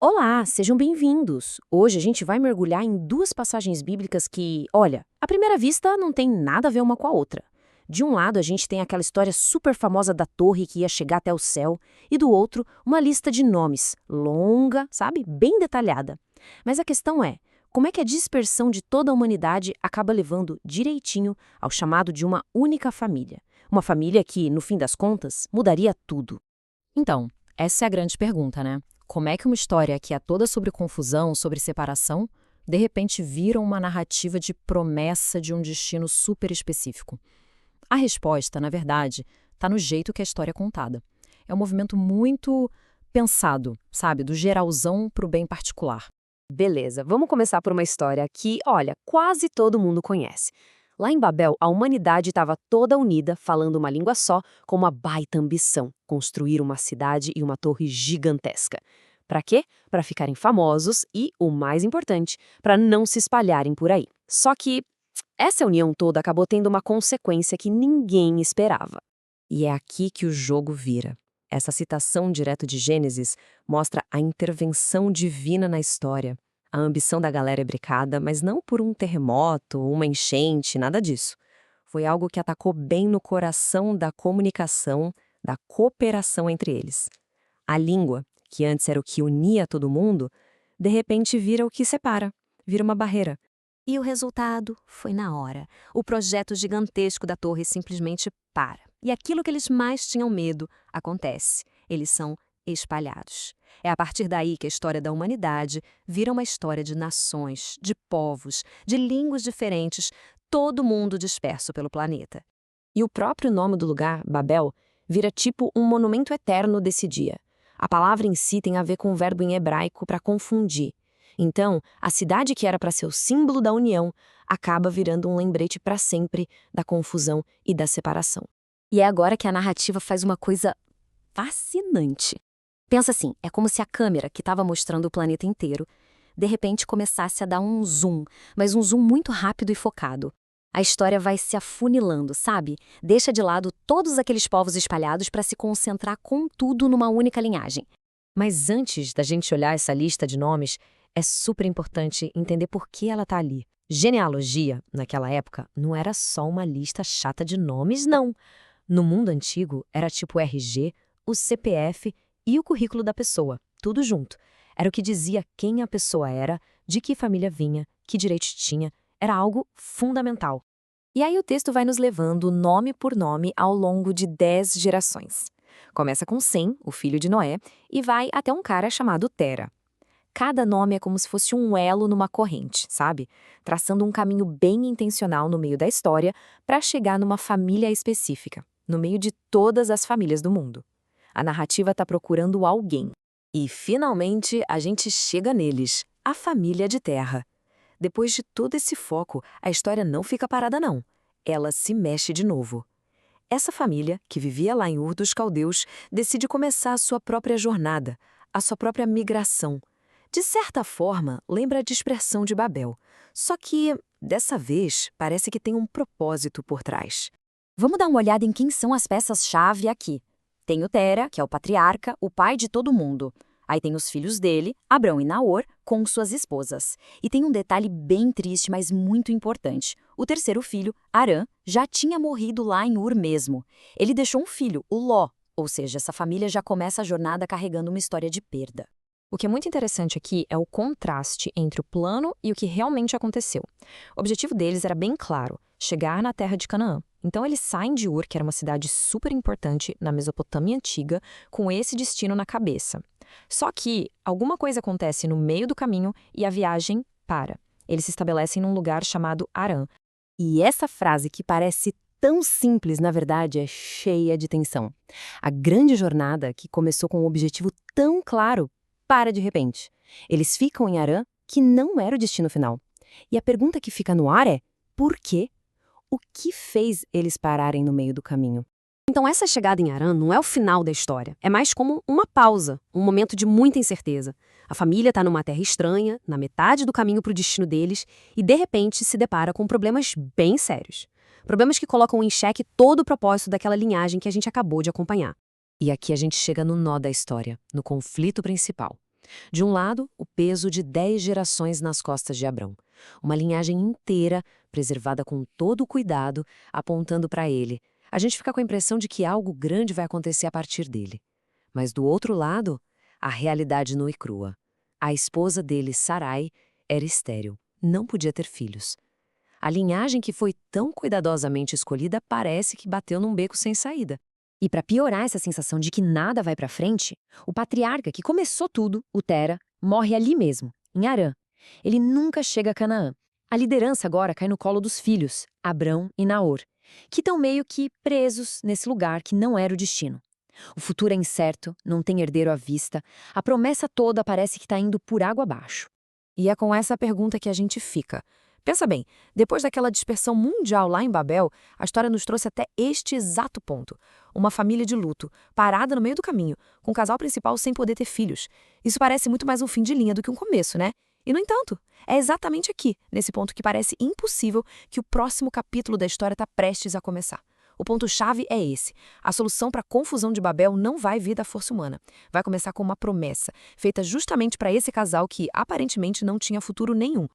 Olá, sejam bem-vindos! Hoje a gente vai mergulhar em duas passagens bíblicas que, olha, à primeira vista não tem nada a ver uma com a outra. De um lado, a gente tem aquela história super famosa da torre que ia chegar até o céu, e do outro, uma lista de nomes, longa, sabe? Bem detalhada. Mas a questão é, como é que a dispersão de toda a humanidade acaba levando direitinho ao chamado de uma única família? Uma família que, no fim das contas, mudaria tudo. Então, essa é a grande pergunta, né? Como é que uma história que é toda sobre confusão, sobre separação, de repente vira uma narrativa de promessa de um destino super específico? A resposta, na verdade, está no jeito que a história é contada. É um movimento muito pensado, sabe? Do geralzão para o bem particular. Beleza, vamos começar por uma história que, olha, quase todo mundo conhece. Lá em Babel, a humanidade estava toda unida, falando uma língua só, com uma baita ambição: construir uma cidade e uma torre gigantesca. Para quê? Para ficarem famosos e, o mais importante, para não se espalharem por aí. Só que essa união toda acabou tendo uma consequência que ninguém esperava. E é aqui que o jogo vira. Essa citação direto de Gênesis mostra a intervenção divina na história. A ambição da galera é brecada, mas não por um terremoto, uma enchente, nada disso. Foi algo que atacou bem no coração da comunicação, da cooperação entre eles. A língua, que antes era o que unia todo mundo, de repente vira o que separa, vira uma barreira. E o resultado foi na hora. O projeto gigantesco da torre simplesmente para. E aquilo que eles mais tinham medo acontece. Eles são espalhados. É a partir daí que a história da humanidade vira uma história de nações, de povos, de línguas diferentes, todo mundo disperso pelo planeta. E o próprio nome do lugar, Babel, vira tipo um monumento eterno desse dia. A palavra em si tem a ver com o verbo em hebraico para confundir. Então, a cidade que era para ser o símbolo da união acaba virando um lembrete para sempre da confusão e da separação. E é agora que a narrativa faz uma coisa fascinante. Pensa assim, é como se a câmera que estava mostrando o planeta inteiro, de repente começasse a dar um zoom, mas um zoom muito rápido e focado. A história vai se afunilando, sabe? Deixa de lado todos aqueles povos espalhados para se concentrar com tudo numa única linhagem. Mas antes da gente olhar essa lista de nomes, é super importante entender por que ela está ali. Genealogia, naquela época, não era só uma lista chata de nomes, não. No mundo antigo, era tipo o RG, o CPF e o currículo da pessoa, tudo junto. Era o que dizia quem a pessoa era, de que família vinha, que direitos tinha. Era algo fundamental. E aí o texto vai nos levando nome por nome ao longo de 10 gerações. Começa com Sem, o filho de Noé, e vai até um cara chamado Tera. Cada nome é como se fosse um elo numa corrente, sabe? Traçando um caminho bem intencional no meio da história para chegar numa família específica, no meio de todas as famílias do mundo. A narrativa está procurando alguém. E, finalmente, a gente chega neles, a família de Terra. Depois de todo esse foco, a história não fica parada, não. Ela se mexe de novo. Essa família, que vivia lá em Ur dos Caldeus, decide começar a sua própria jornada, a sua própria migração. De certa forma, lembra a dispersão de Babel. Só que, dessa vez, parece que tem um propósito por trás. Vamos dar uma olhada em quem são as peças-chave aqui. Tem o Tera, que é o patriarca, o pai de todo mundo. Aí tem os filhos dele, Abrão e Naor, com suas esposas. E tem um detalhe bem triste, mas muito importante. O terceiro filho, Arã, já tinha morrido lá em Ur mesmo. Ele deixou um filho, o Ló, ou seja, essa família já começa a jornada carregando uma história de perda. O que é muito interessante aqui é o contraste entre o plano e o que realmente aconteceu. O objetivo deles era bem claro, chegar na terra de Canaã. Então eles saem de Ur, que era uma cidade super importante na Mesopotâmia antiga, com esse destino na cabeça. Só que alguma coisa acontece no meio do caminho e a viagem para. Eles se estabelecem num lugar chamado Harã. E essa frase, que parece tão simples, na verdade, é cheia de tensão. A grande jornada, que começou com um objetivo tão claro, para de repente. Eles ficam em Harã, que não era o destino final. E a pergunta que fica no ar é: por quê? O que fez eles pararem no meio do caminho? Então essa chegada em Harã não é o final da história, é mais como uma pausa, um momento de muita incerteza. A família está numa terra estranha, na metade do caminho para o destino deles, e de repente se depara com problemas bem sérios. Problemas que colocam em xeque todo o propósito daquela linhagem que a gente acabou de acompanhar. E aqui a gente chega no nó da história, no conflito principal. De um lado, o peso de 10 gerações nas costas de Abrão. Uma linhagem inteira, preservada com todo o cuidado, apontando para ele. A gente fica com a impressão de que algo grande vai acontecer a partir dele. Mas do outro lado, a realidade nua e crua. A esposa dele, Sarai, era estéril, não podia ter filhos. A linhagem que foi tão cuidadosamente escolhida parece que bateu num beco sem saída. E para piorar essa sensação de que nada vai para frente, o patriarca que começou tudo, o Tera, morre ali mesmo, em Harã. Ele nunca chega a Canaã. A liderança agora cai no colo dos filhos, Abrão e Naor, que estão meio que presos nesse lugar que não era o destino. O futuro é incerto, não tem herdeiro à vista, a promessa toda parece que está indo por água abaixo. E é com essa pergunta que a gente fica. Pensa bem, depois daquela dispersão mundial lá em Babel, a história nos trouxe até este exato ponto. Uma família de luto, parada no meio do caminho, com o casal principal sem poder ter filhos. Isso parece muito mais um fim de linha do que um começo, né? E, no entanto, é exatamente aqui, nesse ponto que parece impossível, que o próximo capítulo da história está prestes a começar. O ponto-chave é esse. A solução para a confusão de Babel não vai vir da força humana. Vai começar com uma promessa, feita justamente para esse casal que, aparentemente, não tinha futuro nenhum.